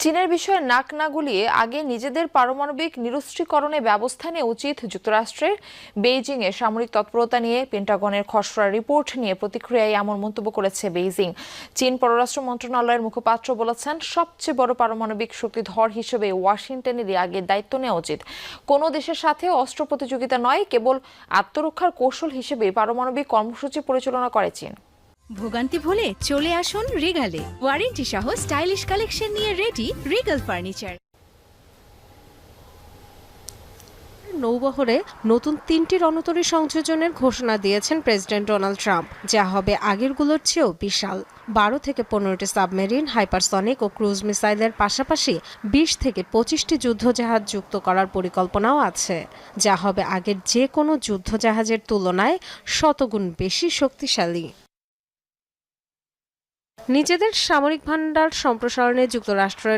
চীনের বিষয়ে নাক না গুলিয়ে আগে নিজেদের পারমাণবিক নিরস্ত্রীকরণে ব্যবস্থা নেওয়া উচিত যুক্তরাষ্ট্রের। বেইজিংয়ে সামরিক তৎপরতা নিয়ে পেন্টাগনের খসড়া রিপোর্ট নিয়ে প্রতিক্রিয়ায় এমন মন্তব্য করেছে বেইজিং। চীন পররাষ্ট্র মন্ত্রণালয়ের মুখপাত্র বলেছেন, সবচেয়ে বড় পারমাণবিক শক্তিধর হিসেবে ওয়াশিংটনেরই আগে দায়িত্ব নেওয়া উচিত। কোনো দেশের সাথে অস্ত্র প্রতিযোগিতা নয়, কেবল আত্মরক্ষার কৌশল হিসেবে পারমাণবিক কর্মসূচি পরিচালনা করে চীন। ভোগান্তি ভুলে চলে আসুন রিগালে, ওয়ারেন্টি সহ স্টাইলিশ কালেকশন নিয়ে রেডি রিগাল ফার্নিচার। নৌবহরে নতুন 3টি রণতরী সংযোজনের ঘোষণা দিয়েছেন প্রেসিডেন্ট ডোনাল্ড ট্রাম্প, যা হবে আগেরগুলোর চেয়েও বিশাল। 12 থেকে 15টি সাবমেরিন, হাইপারসনিক ও ক্রুজ মিসাইলের পাশাপাশি 20 থেকে 25টি যুদ্ধজাহাজ যুক্ত করার পরিকল্পনাও আছে, যা হবে আগের যে কোনো যুদ্ধজাহাজের তুলনায় শতগুণ বেশি শক্তিশালী। নিজেদের সামরিক ভান্ডার সম্প্রসারণে যুক্তরাষ্ট্রের